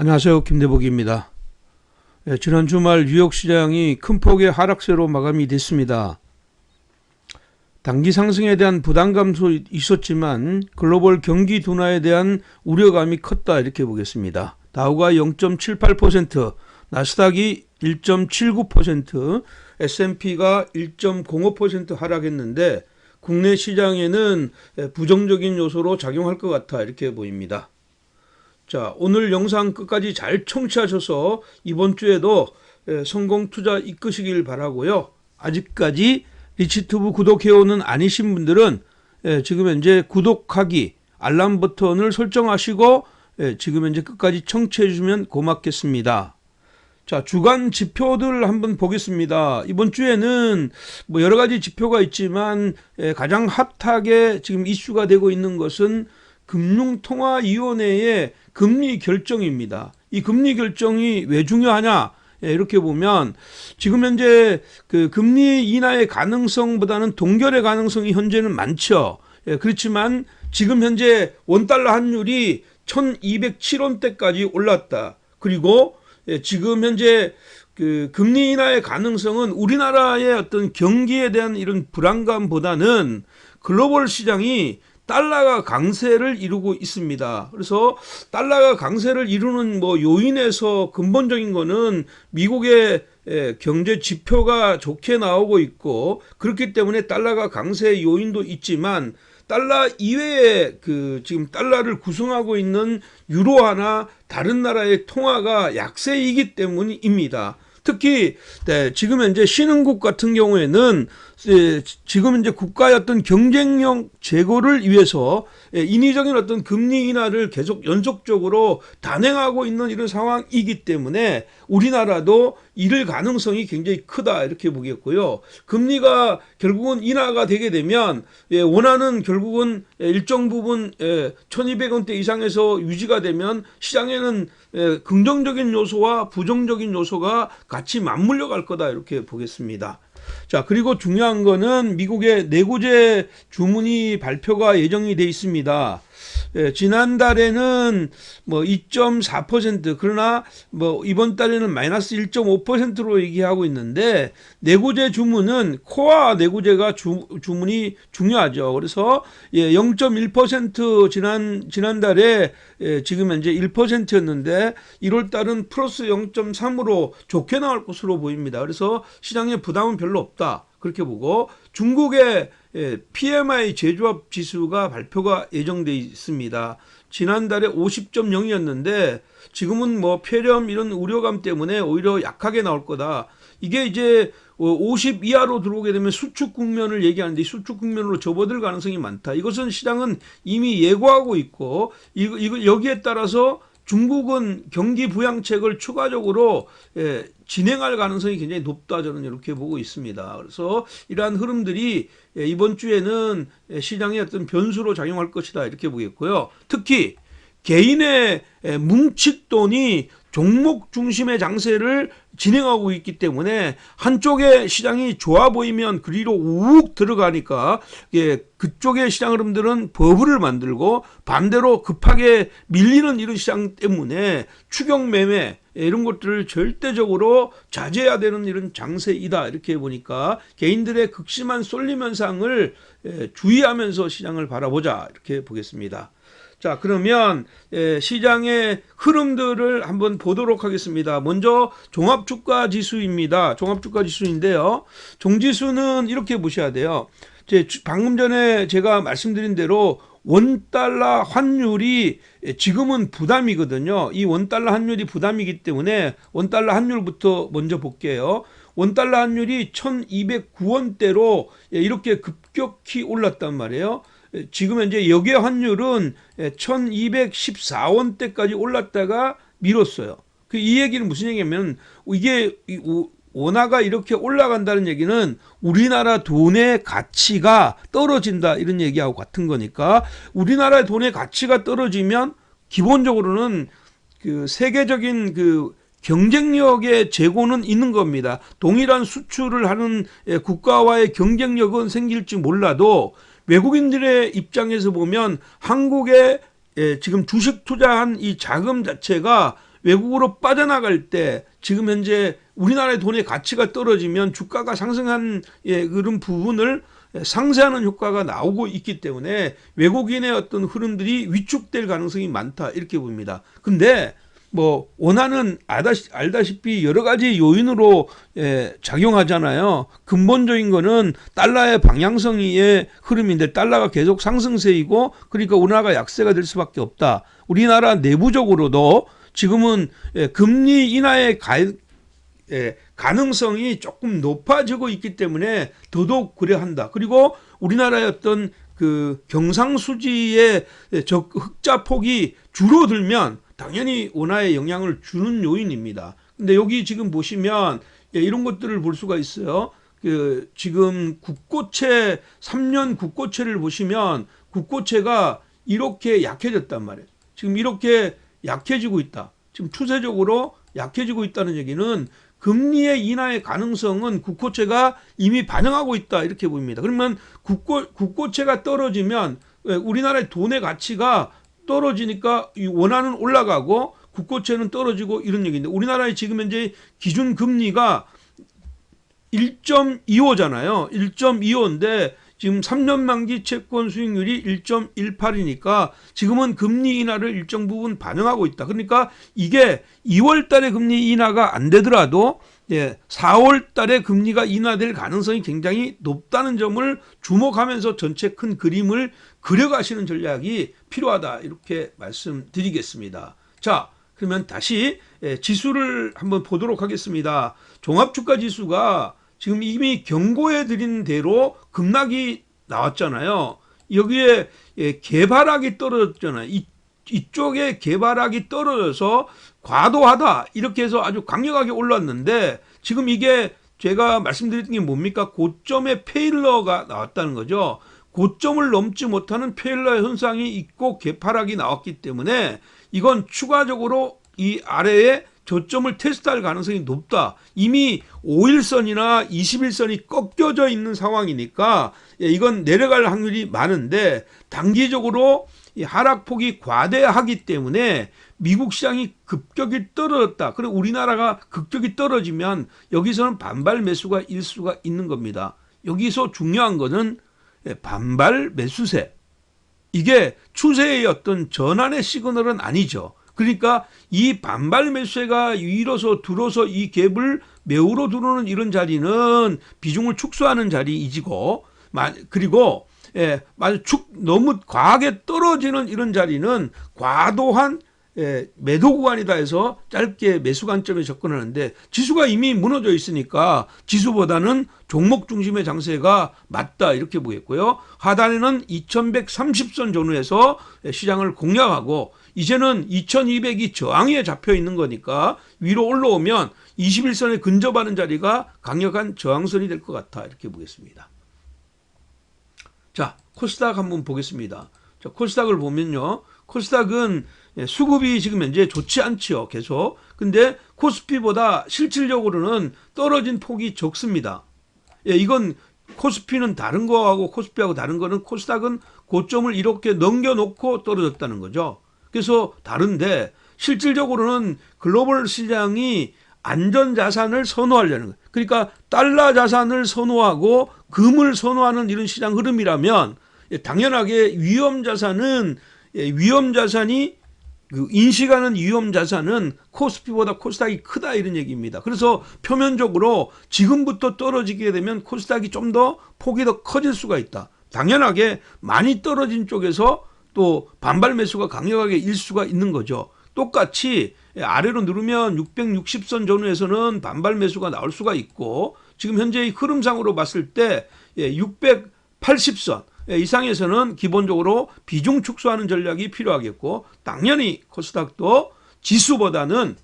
안녕하세요. 김대복입니다. 지난 주말 뉴욕 시장이 큰 폭의 하락세로 마감이 됐습니다. 단기 상승에 대한 부담감도 있었지만 글로벌 경기 둔화에 대한 우려감이 컸다 이렇게 보겠습니다. 다우가 0.78%, 나스닥이 1.79%, S&P가 1.05% 하락했는데 국내 시장에는 부정적인 요소로 작용할 것 같아 이렇게 보입니다. 자, 오늘 영상 끝까지 잘 청취하셔서 이번 주에도 성공 투자 이끄시길 바라고요. 아직까지 리치튜브 구독해오는 아니신 분들은 지금 현재 구독하기, 알람 버튼을 설정하시고 지금 현재 끝까지 청취해 주시면 고맙겠습니다. 자, 주간 지표들 한번 보겠습니다. 이번 주에는 뭐 여러 가지 지표가 있지만 가장 핫하게 지금 이슈가 되고 있는 것은 금융통화위원회의 금리 결정입니다. 이 금리 결정이 왜 중요하냐? 이렇게 보면 지금 현재 그 금리 인하의 가능성보다는 동결의 가능성이 현재는 많죠. 그렇지만 지금 현재 원달러 환율이 1207원대까지 올랐다. 그리고 지금 현재 그 금리 인하의 가능성은 우리나라의 어떤 경기에 대한 이런 불안감보다는 글로벌 시장이 달러가 강세를 이루고 있습니다. 그래서 달러가 강세를 이루는 뭐 요인에서 근본적인 거는 미국의 경제 지표가 좋게 나오고 있고 그렇기 때문에 달러가 강세 요인도 있지만 달러 이외에 그 지금 달러를 구성하고 있는 유로화나 다른 나라의 통화가 약세이기 때문입니다. 특히 지금 현재 신흥국 같은 경우에는 지금 현재 국가의 어떤 경쟁력 제고를 위해서 인위적인 어떤 금리 인하를 계속 연속적으로 단행하고 있는 이런 상황이기 때문에 우리나라도 이럴 가능성이 굉장히 크다 이렇게 보겠고요. 금리가 결국은 인하가 되게 되면 원하는 결국은 일정 부분 1200원대 이상에서 유지가 되면 시장에는 긍정적인 요소와 부정적인 요소가 같이 맞물려 갈 거다 이렇게 보겠습니다. 자, 그리고 중요한 거는 미국의 내구재 주문이 발표가 예정이 돼 있습니다. 지난달에는 뭐 2.4% 그러나 뭐 이번 달에는 마이너스 1.5%로 얘기하고 있는데 내구재 주문은 코어 내구재가 주문이 중요하죠. 그래서 0.1% 지난달에 지금 현재 1%였는데 1월 달은 플러스 0.3으로 좋게 나올 것으로 보입니다. 그래서 시장에 부담은 별로 없다. 그렇게 보고 중국의 PMI 제조업 지수가 발표가 예정돼 있습니다. 지난달에 50.0이었는데 지금은 뭐 폐렴 이런 우려감 때문에 오히려 약하게 나올 거다. 이게 이제 50 이하로 들어오게 되면 수축 국면을 얘기하는데 수축 국면으로 접어들 가능성이 많다. 이것은 시장은 이미 예고하고 있고 이거 여기에 따라서 중국은 경기 부양책을 추가적으로 진행할 가능성이 굉장히 높다 저는 이렇게 보고 있습니다. 그래서 이러한 흐름들이 이번 주에는 시장의 어떤 변수로 작용할 것이다 이렇게 보겠고요. 특히 개인의 뭉칫돈이 종목 중심의 장세를 진행하고 있기 때문에 한쪽의 시장이 좋아 보이면 그리로 우욱 들어가니까 그쪽의 시장 흐름들은 버블을 만들고 반대로 급하게 밀리는 이런 시장 때문에 추격 매매 이런 것들을 절대적으로 자제해야 되는 이런 장세이다 이렇게 보니까 개인들의 극심한 쏠림 현상을 주의하면서 시장을 바라보자 이렇게 보겠습니다. 자, 그러면 시장의 흐름들을 한번 보도록 하겠습니다. 먼저 종합주가지수입니다. 종합주가지수인데요. 종지수는 이렇게 보셔야 돼요. 방금 전에 제가 말씀드린 대로 원달러 환율이 지금은 부담이거든요. 이 원달러 환율이 부담이기 때문에 원달러 환율부터 먼저 볼게요. 원달러 환율이 1209원대로 이렇게 급격히 올랐단 말이에요. 지금 현재 역외 환율은 1214원대까지 올랐다가 밀었어요. 이 얘기는 무슨 얘기냐면 이게 원화가 이렇게 올라간다는 얘기는 우리나라 돈의 가치가 떨어진다 이런 얘기하고 같은 거니까 우리나라 돈의 가치가 떨어지면 기본적으로는 그 세계적인 그 경쟁력의 제고는 있는 겁니다. 동일한 수출을 하는 국가와의 경쟁력은 생길지 몰라도 외국인들의 입장에서 보면 한국의 지금 주식 투자한 이 자금 자체가 외국으로 빠져나갈 때 지금 현재 우리나라의 돈의 가치가 떨어지면 주가가 상승한 그런 부분을 상쇄하는 효과가 나오고 있기 때문에 외국인의 어떤 흐름들이 위축될 가능성이 많다 이렇게 봅니다. 근데 뭐 원화는 알다시피 여러 가지 요인으로 작용하잖아요. 근본적인 거는 달러의 방향성의 흐름인데 달러가 계속 상승세이고 그러니까 원화가 약세가 될 수밖에 없다. 우리나라 내부적으로도 지금은 금리 인하의 가능성이 조금 높아지고 있기 때문에 더더욱 그래 한다. 그리고 우리나라의 어떤 그 경상수지의 흑자 폭이 줄어들면 당연히 원화에 영향을 주는 요인입니다. 근데 여기 지금 보시면 이런 것들을 볼 수가 있어요. 그 지금 국고채 3년 국고채를 보시면 국고채가 이렇게 약해졌단 말이에요. 지금 이렇게 약해지고 있다. 지금 추세적으로 약해지고 있다는 얘기는 금리의 인하의 가능성은 국고채가 이미 반영하고 있다 이렇게 보입니다. 그러면 국고채가 떨어지면 우리나라의 돈의 가치가 떨어지니까 원화는 올라가고 국고채는 떨어지고 이런 얘기인데 우리나라의 지금 현재 기준 금리가 1.25잖아요. 1.25인데 지금 3년 만기 채권 수익률이 1.18이니까 지금은 금리 인하를 일정 부분 반영하고 있다. 그러니까 이게 2월 달에 금리 인하가 안 되더라도 4월 달에 금리가 인하될 가능성이 굉장히 높다는 점을 주목하면서 전체 큰 그림을 그려가시는 전략이 필요하다. 이렇게 말씀드리겠습니다. 자, 그러면 다시 지수를 한번 보도록 하겠습니다. 종합주가지수가 지금 이미 경고해 드린 대로 급락이 나왔잖아요. 여기에 개발락이 떨어졌잖아요. 이쪽에 개발락이 떨어져서 과도하다 이렇게 해서 아주 강력하게 올랐는데 지금 이게 제가 말씀드렸던 게 뭡니까? 고점에 페일러가 나왔다는 거죠. 고점을 넘지 못하는 페일러 현상이 있고 개파락이 나왔기 때문에 이건 추가적으로 이 아래에 저점을 테스트할 가능성이 높다. 이미 5일선이나 21선이 꺾여져 있는 상황이니까 이건 내려갈 확률이 많은데 단기적으로 이 하락폭이 과대하기 때문에 미국 시장이 급격히 떨어졌다. 그럼 우리나라가 급격히 떨어지면 여기서는 반발 매수가 일 수가 있는 겁니다. 여기서 중요한 거는 반발 매수세. 이게 추세의 어떤 전환의 시그널은 아니죠. 그러니까 이 반발 매수세가 위로서 들어서 이 갭을 매우로 들어오는 이런 자리는 비중을 축소하는 자리이지고 그리고 너무 과하게 떨어지는 이런 자리는 과도한 매도 구간이다 해서 짧게 매수 관점에 접근하는데 지수가 이미 무너져 있으니까 지수보다는 종목 중심의 장세가 맞다 이렇게 보겠고요. 하단에는 2130선 전후에서 시장을 공략하고 이제는 2200이 저항에 잡혀 있는 거니까 위로 올라오면 21선에 근접하는 자리가 강력한 저항선이 될 것 같아 이렇게 보겠습니다. 자, 코스닥 한번 보겠습니다. 자, 코스닥을 보면요. 코스닥은 수급이 지금 현재 좋지 않지요. 계속. 근데 코스피보다 실질적으로는 떨어진 폭이 적습니다. 이건 코스피는 다른 거하고 코스피하고 다른 거는 코스닥은 고점을 이렇게 넘겨놓고 떨어졌다는 거죠. 그래서 다른데 실질적으로는 글로벌 시장이 안전자산을 선호하려는 거예요. 그러니까 달러 자산을 선호하고 금을 선호하는 이런 시장 흐름이라면 당연하게 위험자산이 인식하는 위험자산은 코스피보다 코스닥이 크다 이런 얘기입니다. 그래서 표면적으로 지금부터 떨어지게 되면 코스닥이 좀 더 폭이 더 커질 수가 있다. 당연하게 많이 떨어진 쪽에서 또 반발 매수가 강력하게 일 수가 있는 거죠. 똑같이 아래로 누르면 660선 전후에서는 반발 매수가 나올 수가 있고 지금 현재의 흐름상으로 봤을 때 680선 이상에서는 기본적으로 비중 축소하는 전략이 필요하겠고 당연히 코스닥도 지수보다는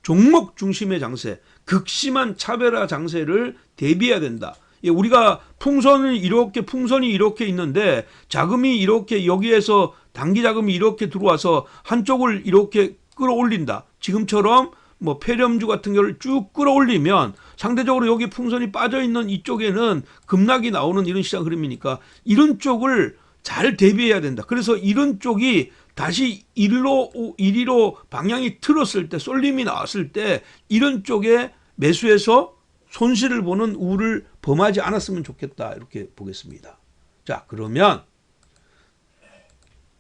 종목 중심의 장세, 극심한 차별화 장세를 대비해야 된다. 우리가 풍선이 이렇게 있는데 자금이 이렇게 여기에서 단기 자금이 이렇게 들어와서 한쪽을 이렇게 끌어올린다. 지금처럼 뭐 폐렴주 같은 경우를 쭉 끌어올리면 상대적으로 여기 풍선이 빠져있는 이쪽에는 급락이 나오는 이런 시장 흐름이니까 이런 쪽을 잘 대비해야 된다. 그래서 이런 쪽이 다시 1위로 방향이 틀었을 때, 쏠림이 나왔을 때 이런 쪽에 매수해서 손실을 보는 우를 범하지 않았으면 좋겠다, 이렇게 보겠습니다. 자, 그러면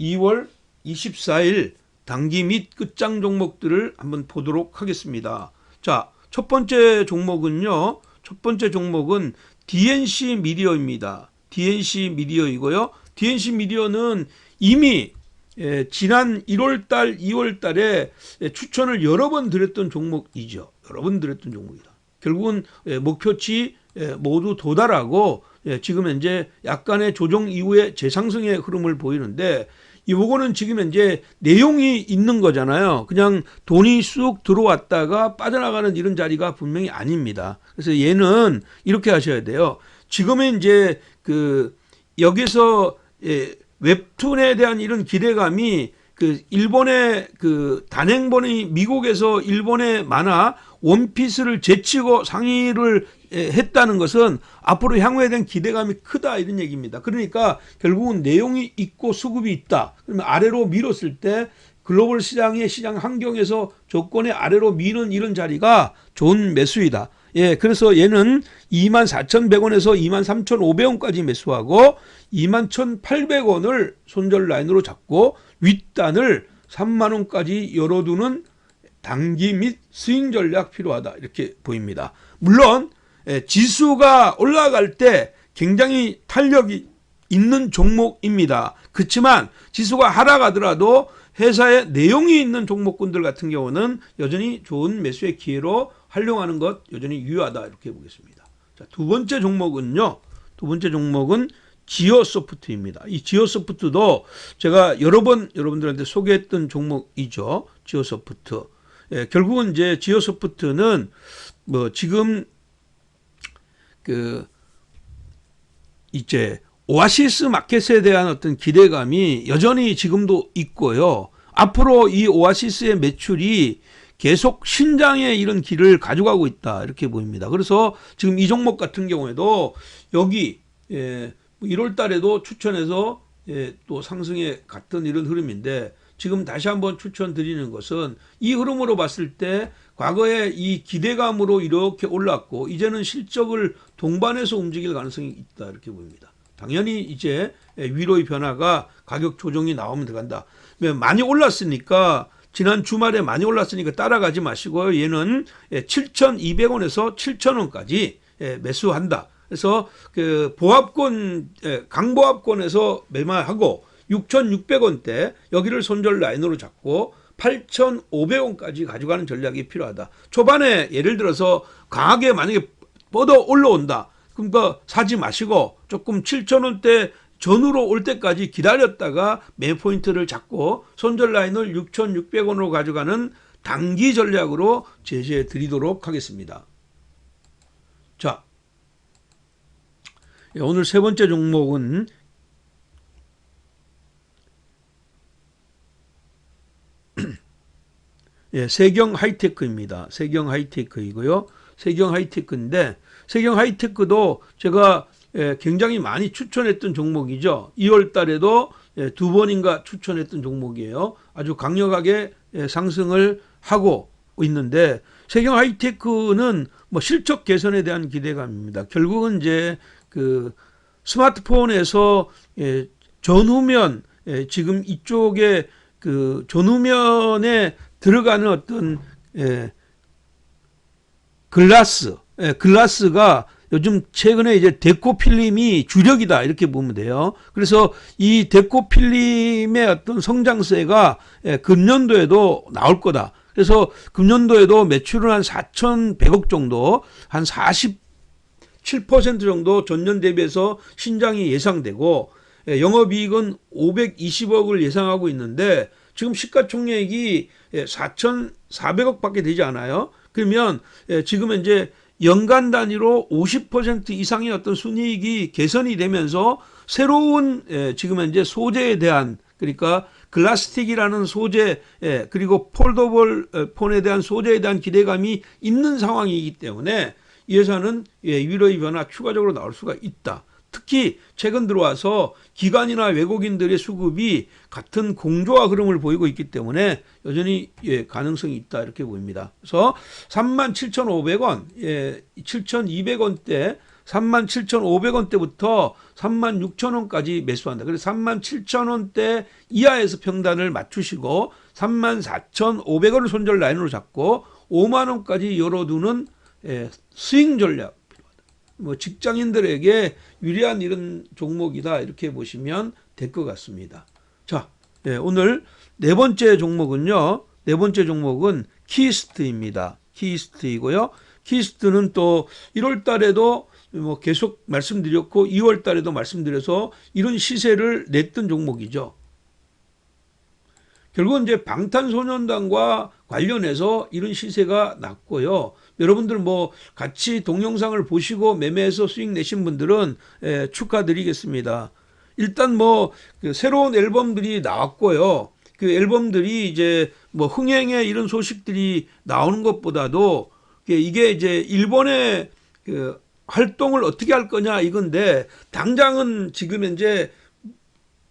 2월 24일 단기 및 끝장 종목들을 한번 보도록 하겠습니다. 자, 첫 번째 종목은요. 첫 번째 종목은 DNC 미디어입니다. DNC 미디어이고요. DNC 미디어는 이미 지난 1월달, 2월달에 추천을 여러 번 드렸던 종목이죠. 여러 번 드렸던 종목이다. 결국은 목표치 모두 도달하고 지금 현재 약간의 조정 이후에 재상승의 흐름을 보이는데, 이거는 지금 현재 내용이 있는 거잖아요. 그냥 돈이 쑥 들어왔다가 빠져나가는 이런 자리가 분명히 아닙니다. 그래서 얘는 이렇게 하셔야 돼요. 지금은 이제 여기서 웹툰에 대한 이런 기대감이 일본의 단행본이 미국에서 일본의 만화 원피스를 제치고 상위를 했다는 것은 앞으로 향후에 대한 기대감이 크다, 이런 얘기입니다. 그러니까 결국은 내용이 있고 수급이 있다. 그러면 아래로 밀었을 때 글로벌 시장의 시장 환경에서 조건의 아래로 미는 이런 자리가 좋은 매수이다. 그래서 얘는 24,100원에서 23,500원까지 매수하고 21,800원을 손절 라인으로 잡고 윗단을 3만원까지 열어두는 단기 및 스윙 전략 필요하다, 이렇게 보입니다. 물론 지수가 올라갈 때 굉장히 탄력이 있는 종목입니다. 그렇지만 지수가 하락하더라도 회사에 내용이 있는 종목군들 같은 경우는 여전히 좋은 매수의 기회로 활용하는 것 여전히 유효하다, 이렇게 보겠습니다. 자, 두 번째 종목은요. 두 번째 종목은 지오소프트입니다. 이 지오소프트도 제가 여러 번 여러분들한테 소개했던 종목이죠. 지오소프트. 결국은 이제 지오소프트는 지금 이제 오아시스 마켓에 대한 어떤 기대감이 여전히 지금도 있고요. 앞으로 이 오아시스의 매출이 계속 신장의 이런 길을 가져가고 있다, 이렇게 보입니다. 그래서 지금 이 종목 같은 경우에도 여기 1월 달에도 추천해서 또 상승에 갔던 이런 흐름인데, 지금 다시 한번 추천드리는 것은 이 흐름으로 봤을 때 과거에 이 기대감으로 이렇게 올랐고 이제는 실적을 동반해서 움직일 가능성이 있다, 이렇게 보입니다. 당연히 이제 위로의 변화가 가격 조정이 나오면 들어간다. 많이 올랐으니까, 지난 주말에 많이 올랐으니까 따라가지 마시고요. 얘는 7,200원에서 7,000원까지 매수한다. 그래서 강보합권에서 매매하고 6,600원대 여기를 손절 라인으로 잡고 8,500원까지 가져가는 전략이 필요하다. 초반에 예를 들어서 강하게 만약에 뻗어 올라온다. 그러니까 사지 마시고 조금 7,000원대 전후로 올 때까지 기다렸다가 매 포인트를 잡고 손절 라인을 6,600원으로 가져가는 단기 전략으로 제시해 드리도록 하겠습니다. 자, 오늘 세 번째 종목은 세경 하이테크입니다. 세경 하이테크이고요. 세경 하이테크인데, 세경 하이테크도 제가 굉장히 많이 추천했던 종목이죠. 2월 달에도 두 번인가 추천했던 종목이에요. 아주 강력하게 상승을 하고 있는데, 세경 하이테크는 실적 개선에 대한 기대감입니다. 결국은 이제 스마트폰에서 전후면, 지금 이쪽에 전후면에 들어가는 어떤 글라스가 요즘 최근에 이제 데코 필름이 주력이다, 이렇게 보면 돼요. 그래서 이 데코 필름의 어떤 성장세가 금년도에도 나올 거다. 그래서 금년도에도 매출은 한 4,100억 정도, 한 47% 정도 전년 대비해서 신장이 예상되고, 영업이익은 520억을 예상하고 있는데, 지금 시가총액이 4,400억밖에 되지 않아요. 그러면 지금 이제 연간 단위로 50% 이상의 어떤 순이익이 개선이 되면서 새로운 지금 현재 소재에 대한, 그러니까 글라스틱이라는 소재, 그리고 폴더블 폰에 대한 소재에 대한 기대감이 있는 상황이기 때문에 이 회사는 위로의 변화 추가적으로 나올 수가 있다. 특히 최근 들어와서 기관이나 외국인들의 수급이 같은 공조와 흐름을 보이고 있기 때문에 여전히 가능성이 있다 이렇게 보입니다. 그래서 37,500원, 7,200원대 37,500원대부터 36,000원까지 매수한다. 그래서 37,000원대 이하에서 평단을 맞추시고 34,500원을 손절 라인으로 잡고 5만 원까지 열어두는 스윙 전략 필요하다. 뭐 직장인들에게 유리한 이런 종목이다 이렇게 보시면 될 것 같습니다. 자, 오늘 네 번째 종목은요. 네 번째 종목은 키스트입니다. 키스트이고요. 키스트는 또 1월 달에도 뭐 계속 말씀드렸고 2월 달에도 말씀드려서 이런 시세를 냈던 종목이죠. 결국은 이제 방탄소년단과 관련해서 이런 시세가 났고요. 여러분들 뭐 같이 동영상을 보시고 매매해서 수익 내신 분들은 축하드리겠습니다. 일단 뭐 그 새로운 앨범들이 나왔고요. 그 앨범들이 이제 뭐 흥행의 이런 소식들이 나오는 것보다도 이게 이제 일본의 그 활동을 어떻게 할 거냐 이건데 당장은 지금 현재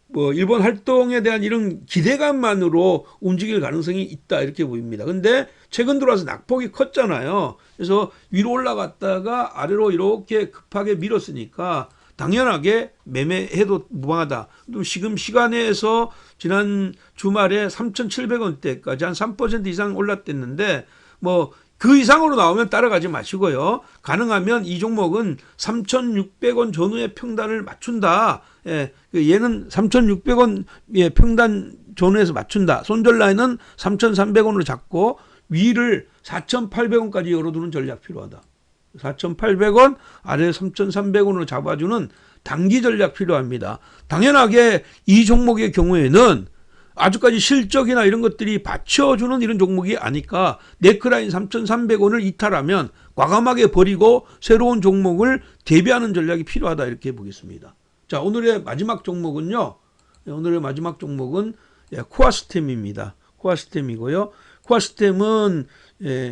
뭐 일본 활동에 대한 이런 기대감만으로 움직일 가능성이 있다 이렇게 보입니다. 근데 최근 들어와서 낙폭이 컸잖아요. 그래서 위로 올라갔다가 아래로 이렇게 급하게 밀었으니까 당연하게 매매해도 무방하다. 지금 시간에서 지난 주말에 3,700원대까지 한 3% 이상 올랐댔는데 뭐 그 이상으로 나오면 따라가지 마시고요. 가능하면 이 종목은 3,600원 전후의 평단을 맞춘다. 얘는 3,600원 평단 전후에서 맞춘다. 손절 라인은 3,300원으로 잡고 위를 4,800원까지 열어두는 전략 필요하다. 4,800원 아래 3,300원으로 잡아주는 단기 전략 필요합니다. 당연하게 이 종목의 경우에는 아직까지 실적이나 이런 것들이 받쳐주는 이런 종목이 아니까 네크라인 3,300원을 이탈하면 과감하게 버리고 새로운 종목을 대비하는 전략이 필요하다 이렇게 보겠습니다. 자, 오늘의 마지막 종목은요. 오늘의 마지막 종목은 코아스템입니다. 코아스템이고요. 코아스템은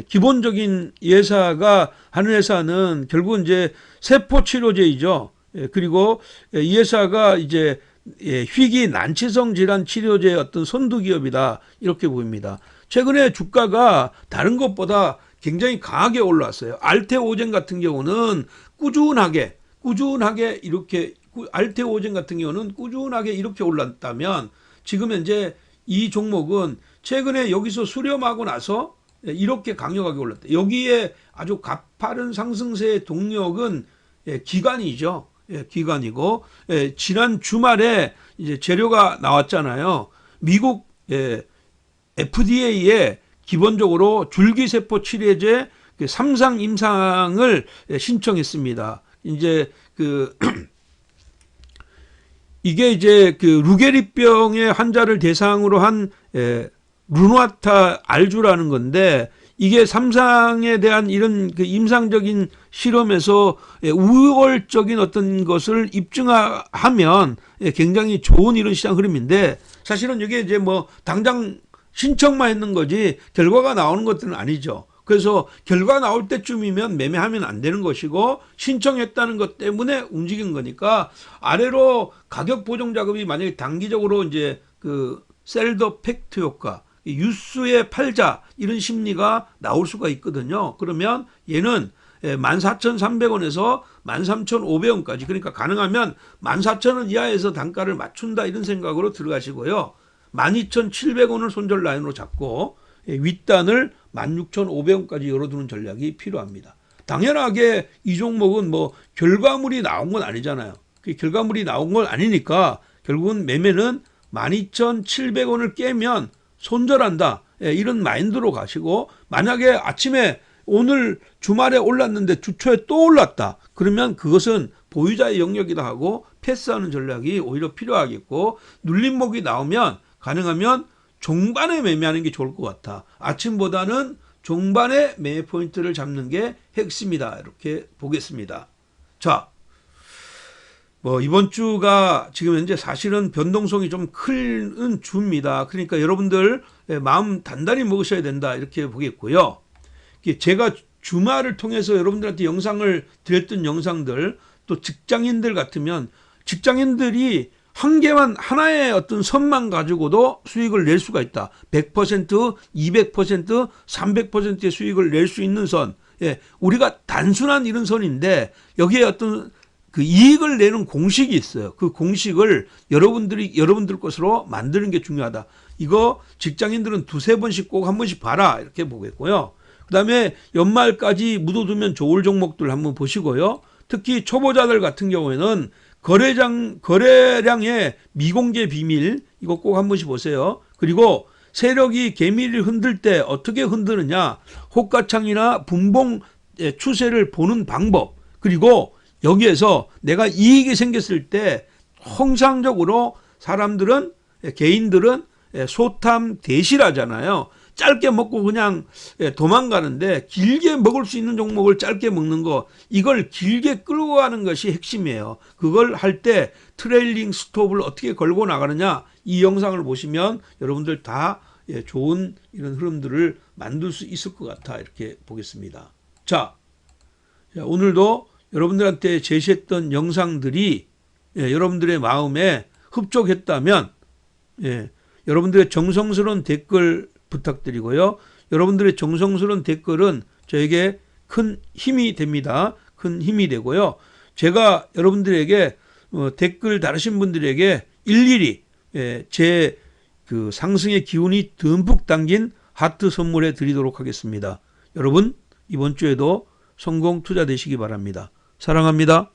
기본적인 예사가 하는 회사는 결국은 이제 세포 치료제이죠. 그리고 이 회사가 이제 희귀 난치성 질환 치료제의 어떤 선두 기업이다 이렇게 보입니다. 최근에 주가가 다른 것보다 굉장히 강하게 올라왔어요. 알테오젠 같은 경우는 꾸준하게 이렇게 알테오젠 같은 경우는 꾸준하게 이렇게 올랐다면 지금 현재 이 종목은 최근에 여기서 수렴하고 나서 이렇게 강력하게 올랐다. 여기에 아주 가파른 상승세의 동력은 기관이죠. 기관이고 지난 주말에 이제 재료가 나왔잖아요. 미국 FDA에 기본적으로 줄기세포 치료제 3상 임상을 신청했습니다. 이제 이게 이제 루게리병의 환자를 대상으로 한 루나타 알주라는 건데 이게 3상에 대한 이런 임상적인 실험에서 우월적인 어떤 것을 입증하면 굉장히 좋은 이런 시장 흐름인데 사실은 이게 이제 뭐 당장 신청만 했는 거지 결과가 나오는 것들은 아니죠. 그래서 결과 나올 때쯤이면 매매하면 안 되는 것이고 신청했다는 것 때문에 움직인 거니까 아래로 가격 보정 작업이 만약에 단기적으로 이제 셀더 팩트 효과 유수의 팔자 이런 심리가 나올 수가 있거든요. 그러면 얘는 14,300원에서 13,500원까지 그러니까 가능하면 14,000원 이하에서 단가를 맞춘다 이런 생각으로 들어가시고요. 12,700원을 손절 라인으로 잡고 윗단을 16,500원까지 열어두는 전략이 필요합니다. 당연하게 이 종목은 뭐 결과물이 나온 건 아니잖아요. 그 결과물이 나온 건 아니니까 결국은 매매는 12,700원을 깨면 손절한다. 이런 마인드로 가시고 만약에 아침에 오늘 주말에 올랐는데 주초에 또 올랐다. 그러면 그것은 보유자의 영역이다 하고 패스하는 전략이 오히려 필요하겠고 눌림목이 나오면 가능하면 종반에 매매하는 게 좋을 것 같아. 아침보다는 종반에 매매 포인트를 잡는 게 핵심이다. 이렇게 보겠습니다. 자, 뭐 이번 주가 지금 현재 사실은 변동성이 좀 큰 주입니다. 그러니까 여러분들 마음 단단히 먹으셔야 된다 이렇게 보겠고요. 제가 주말을 통해서 여러분들한테 영상을 드렸던 영상들 또 직장인들 같으면 직장인들이 하나의 어떤 선만 가지고도 수익을 낼 수가 있다. 100%, 200%, 300%의 수익을 낼 수 있는 선. 예, 우리가 단순한 이런 선인데 여기에 어떤 그 이익을 내는 공식이 있어요. 그 공식을 여러분들 것으로 만드는 게 중요하다. 이거 직장인들은 두세 번씩 꼭 한 번씩 봐라. 이렇게 보겠고요. 그 다음에 연말까지 묻어두면 좋을 종목들 한번 보시고요. 특히 초보자들 같은 경우에는 거래량의 미공개 비밀, 이거 꼭 한 번씩 보세요. 그리고 세력이 개미를 흔들 때 어떻게 흔드느냐, 호가창이나 분봉 추세를 보는 방법, 그리고 여기에서 내가 이익이 생겼을 때 통상적으로 사람들은, 개인들은 소탐 대실하잖아요. 짧게 먹고 그냥 도망가는데 길게 먹을 수 있는 종목을 짧게 먹는 거, 이걸 길게 끌고 가는 것이 핵심이에요. 그걸 할 때 트레일링 스톱을 어떻게 걸고 나가느냐, 이 영상을 보시면 여러분들 다 좋은 이런 흐름들을 만들 수 있을 것 같아, 이렇게 보겠습니다. 자, 오늘도 여러분들한테 제시했던 영상들이 여러분들의 마음에 흡족했다면 여러분들의 정성스러운 댓글 부탁드리고요. 여러분들의 정성스러운 댓글은 저에게 큰 힘이 됩니다. 큰 힘이 되고요. 제가 여러분들에게 댓글 다르신 분들에게 일일이 제 그 상승의 기운이 듬뿍 담긴 하트 선물해 드리도록 하겠습니다. 여러분, 이번 주에도 성공 투자 되시기 바랍니다. 사랑합니다.